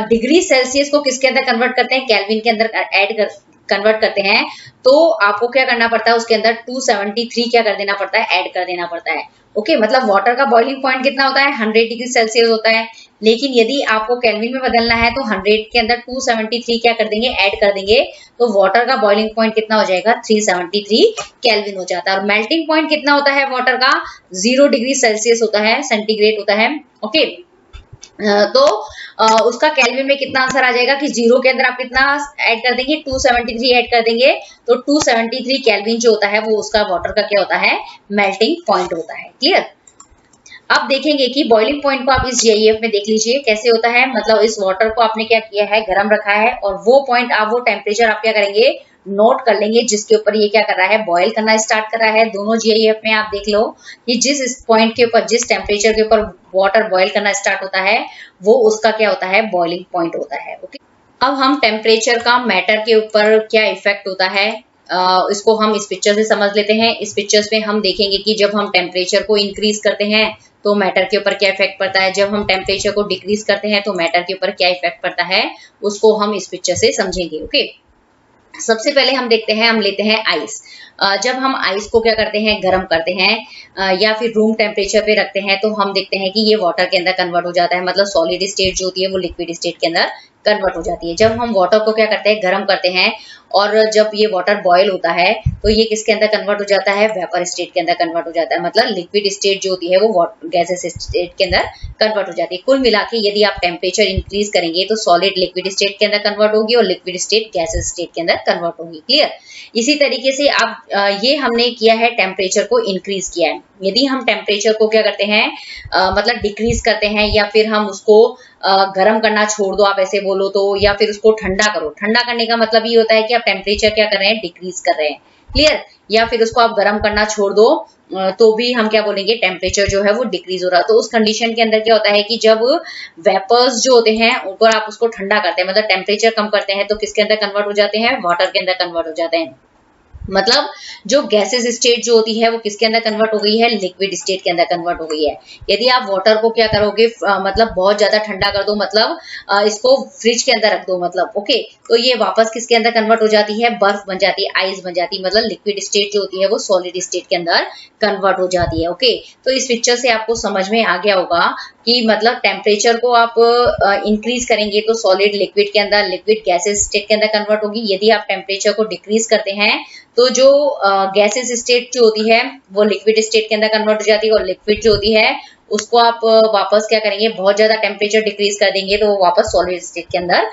डिग्री सेल्सियस को किसके अंदर कन्वर्ट करते हैं, केल्विन के अंदर कन्वर्ट करते हैं, तो आपको क्या करना पड़ता है, उसके अंदर 273 क्या कर देना पड़ता है, ऐड कर देना पड़ता है। ओके, मतलब वाटर का बॉइलिंग पॉइंट कितना होता है, 100 डिग्री सेल्सियस होता है, लेकिन यदि आपको केल्विन में बदलना है तो 100 के अंदर 273 क्या कर देंगे, ऐड कर देंगे, तो वाटर का बॉइलिंग पॉइंट कितना हो जाएगा, 373 केल्विन हो जाता है। और मेल्टिंग पॉइंट कितना होता है वाटर का, 0 डिग्री सेल्सियस होता है, सेंटीग्रेड होता है। ओके, तो उसका केल्विन में कितना आंसर आ जाएगा कि 0 के अंदर आप कितना ऐड कर देंगे, 273 ऐड कर देंगे, तो 273 केल्विन जो होता है वो उसका वाटर का क्या होता है, मेल्टिंग पॉइंट होता है। क्लियर। अब देखेंगे कि बॉइलिंग पॉइंट को आप इस जीआईएफ में देख लीजिए कैसे होता है। मतलब इस वाटर को आपने क्या किया है, गर्म रखा है, और वो पॉइंट आप वो टेम्परेचर आप क्या करेंगे, नोट कर लेंगे जिसके ऊपर ये क्या कर रहा है, बॉयल करना स्टार्ट कर रहा है। दोनों जीआईएफ में आप देख लो कि जिस पॉइंट के ऊपर, जिस टेम्परेचर के ऊपर वाटर बॉयल करना स्टार्ट होता है वो उसका क्या होता है, बॉइलिंग पॉइंट होता है। ओके, अब हम टेम्परेचर का मैटर के ऊपर क्या इफेक्ट होता है इसको हम इस पिक्चर से समझ लेते हैं। इस पिक्चर्स में हम देखेंगे कि जब हम टेम्परेचर को इंक्रीज करते हैं तो मैटर के ऊपर क्या इफेक्ट पड़ता है, जब हम टेम्परेचर को डिक्रीज करते हैं तो मैटर के ऊपर क्या इफेक्ट पड़ता है, उसको हम इस पिक्चर से समझेंगे। ओके, सबसे पहले हम देखते हैं, हम लेते हैं आइस। जब हम आइस को क्या करते हैं, गर्म करते हैं या फिर रूम टेम्परेचर पे रखते हैं तो हम देखते हैं कि ये वाटर के अंदर कन्वर्ट हो जाता है। मतलब सॉलिड स्टेट जो होती है वो लिक्विड स्टेट के अंदर कन्वर्ट हो जाती है। जब हम वाटर को क्या करते हैं, गर्म करते हैं, और जब ये वाटर बॉयल होता है तो ये किसके अंदर कन्वर्ट हो जाता है, वेपर स्टेट के अंदर कन्वर्ट हो जाता है। मतलब लिक्विड स्टेट जो होती है वो गैसेस स्टेट के अंदर कन्वर्ट हो जाती है। कुल मिला के यदि आप टेम्परेचर इंक्रीज करेंगे तो सॉलिड लिक्विड स्टेट के अंदर कन्वर्ट होगी और लिक्विड स्टेट गैसेस स्टेट के अंदर कन्वर्ट होगी। क्लियर। इसी तरीके से आप ये हमने किया है, टेम्परेचर को इंक्रीज किया है। यदि हम टेम्परेचर को क्या करते हैं, मतलब डिक्रीज करते हैं या फिर हम उसको गर्म करना छोड़ दो, आप ऐसे बोलो तो, या फिर उसको ठंडा करो। ठंडा करने का मतलब ये होता है कि आप टेम्परेचर क्या कर रहे हैं, डिक्रीज कर रहे हैं। क्लियर। या फिर उसको आप गर्म करना छोड़ दो तो भी हम क्या बोलेंगे, टेम्परेचर जो है वो डिक्रीज हो रहा है। तो उस कंडीशन के अंदर क्या होता है कि जब वेपर्स जो होते हैं ऊपर आप उसको ठंडा करते हैं, मतलब टेम्परेचर कम करते हैं, तो किसके अंदर कन्वर्ट हो जाते हैं, वाटर के अंदर कन्वर्ट हो जाते हैं। मतलब जो गैसेस स्टेट जो होती है वो किसके अंदर कन्वर्ट हो गई है, लिक्विड स्टेट के अंदर कन्वर्ट हो गई है। यदि आप वाटर को क्या करोगे, मतलब बहुत ज्यादा ठंडा कर दो, मतलब इसको फ्रिज के अंदर रख दो, मतलब ओके, तो ये वापस किसके अंदर कन्वर्ट हो जाती है, बर्फ बन जाती है, आइस बन जाती है। मतलब लिक्विड स्टेट जो होती है वो सॉलिड स्टेट के अंदर कन्वर्ट हो जाती है। ओके, तो इस पिक्चर से आपको समझ में आ गया होगा कि मतलब टेम्परेचर को आप इंक्रीज करेंगे तो सॉलिड लिक्विड के अंदर, लिक्विड गैसेस स्टेट के अंदर कन्वर्ट होगी। यदि आप टेम्परेचर को डिक्रीज करते हैं तो जो गैसेस स्टेट जो होती है वो लिक्विड स्टेट के अंदर कन्वर्ट हो जाती है, और लिक्विड जो होती है उसको आप वापस क्या करेंगे, बहुत ज्यादा टेम्परेचर डिक्रीज कर देंगे तो वो वापस सॉलिड स्टेट के अंदर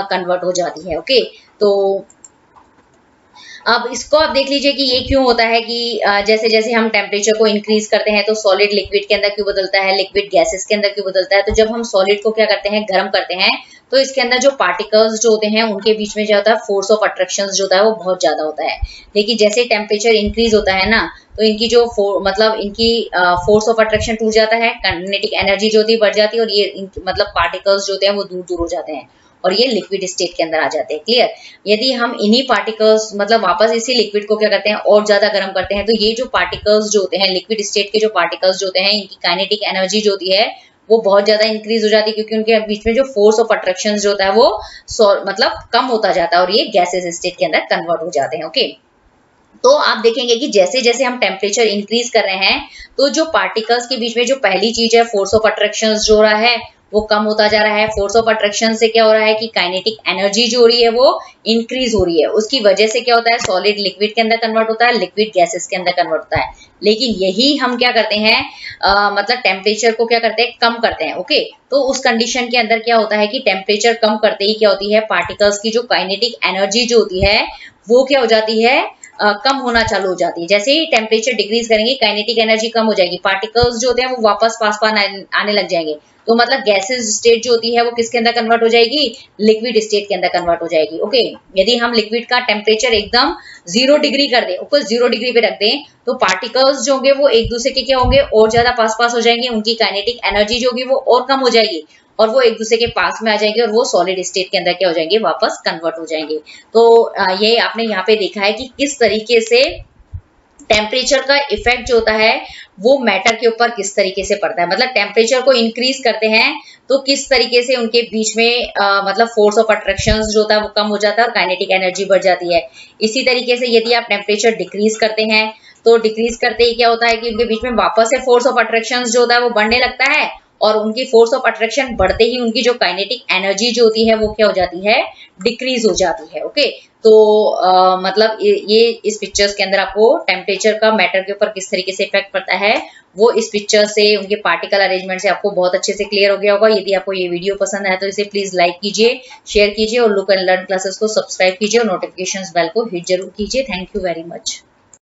कन्वर्ट हो जाती है। ओके, तो अब इसको आप देख लीजिए कि ये क्यों होता है कि जैसे जैसे हम टेम्परेचर को इंक्रीज करते हैं तो सॉलिड लिक्विड के अंदर क्यों बदलता है, लिक्विड गैसेस के अंदर क्यों बदलता है। तो जब हम सॉलिड को क्या करते हैं, गर्म करते हैं, तो इसके अंदर जो पार्टिकल्स जो होते हैं उनके बीच में जो होता है फोर्स ऑफ अट्रैक्शन जो होता है वो बहुत ज्यादा होता है। लेकिन जैसे टेम्परेचर इंक्रीज होता है ना, तो इनकी जो मतलब इनकी फोर्स ऑफ अट्रैक्शन टूट जाता है, काइनेटिक एनर्जी जो होती है बढ़ जाती है, और ये मतलब पार्टिकल्स जो होते हैं वो दूर दूर हो जाते हैं और ये लिक्विड स्टेट के अंदर आ जाते हैं। क्लियर। यदि हम इन्हीं पार्टिकल्स मतलब वापस इसी लिक्विड को क्या करते हैं और ज्यादा गर्म करते हैं, तो ये जो पार्टिकल्स जो होते हैं लिक्विड स्टेट के जो पार्टिकल्स जो होते हैं इनकी काइनेटिक एनर्जी जो होती है वो बहुत ज्यादा इंक्रीज हो जाती है, क्योंकि उनके बीच में जो फोर्स ऑफ अट्रैक्शन जो होता है वो मतलब कम होता जाता है और ये गैसेस स्टेट के अंदर कन्वर्ट हो जाते हैं। ओके, तो आप देखेंगे कि जैसे जैसे हम टेम्परेचर इंक्रीज कर रहे हैं तो जो पार्टिकल्स के बीच में जो पहली चीज है फोर्स ऑफ अट्रैक्शन जो हो रहा है वो कम होता जा रहा है। फोर्स ऑफ अट्रैक्शन से क्या हो रहा है कि काइनेटिक एनर्जी जो हो रही है वो इंक्रीज हो रही है, उसकी वजह से क्या होता है, सॉलिड लिक्विड के अंदर कन्वर्ट होता है, लिक्विड गैसेस के अंदर कन्वर्ट होता है। लेकिन यही हम क्या करते हैं, मतलब टेम्परेचर को क्या करते हैं, कम करते हैं। ओके, तो उस कंडीशन के अंदर क्या होता है कि टेम्परेचर कम करते ही क्या होती है, पार्टिकल्स की जो काइनेटिक एनर्जी जो होती है वो क्या हो जाती है, कम होना चालू हो जाती है। जैसे ही टेम्परेचर डिक्रीज करेंगे काइनेटिक एनर्जी कम हो जाएगी, पार्टिकल्स जो होते हैं वो वापस पास आने लग जाएंगे। तो मतलब गैसेस स्टेट जो होती है वो किसके अंदर कन्वर्ट हो जाएगी, लिक्विड स्टेट के अंदर कन्वर्ट हो जाएगी। ओके, यदि हम लिक्विड का टेम्परेचर एकदम 0 डिग्री कर दें, उसको 0 डिग्री पे रख दें, तो पार्टिकल्स जो होंगे वो एक दूसरे के क्या होंगे, और ज्यादा पास पास हो जाएंगे, उनकी काइनेटिक एनर्जी जो होगी वो और कम हो जाएगी और वो एक दूसरे के पास में आ जाएंगे और वो सॉलिड स्टेट के अंदर क्या हो जाएंगे, वापस कन्वर्ट हो जाएंगे। तो ये आपने यहाँ पे देखा है कि किस तरीके से टेम्परेचर का इफेक्ट जो होता है वो मैटर के ऊपर किस तरीके से पड़ता है। मतलब टेम्परेचर को इंक्रीज करते हैं तो किस तरीके से उनके बीच में मतलब फोर्स ऑफ अट्रैक्शन जो होता है वो कम हो जाता है और काइनेटिक एनर्जी बढ़ जाती है। इसी तरीके से यदि आप टेम्परेचर डिक्रीज करते हैं तो डिक्रीज करते ही क्या होता है कि उनके बीच में वापस से फोर्स ऑफ अट्रैक्शन जो होता है वो बढ़ने लगता है, और उनकी फोर्स ऑफ अट्रैक्शन बढ़ते ही उनकी जो काइनेटिक एनर्जी जो होती है वो क्या हो जाती है, डिक्रीज हो जाती है। ओके, तो मतलब ये इस पिक्चर्स के अंदर आपको टेम्परेचर का मैटर के ऊपर किस तरीके से इफेक्ट पड़ता है वो इस पिक्चर से, उनके पार्टिकल अरेंजमेंट से आपको बहुत अच्छे से क्लियर हो गया होगा। यदि आपको ये वीडियो पसंद आया तो इसे प्लीज लाइक कीजिए, शेयर कीजिए और लुक एंड लर्न क्लासेस को सब्सक्राइब कीजिए और नोटिफिकेशन बेल को हिट जरूर कीजिए। Thank you very much.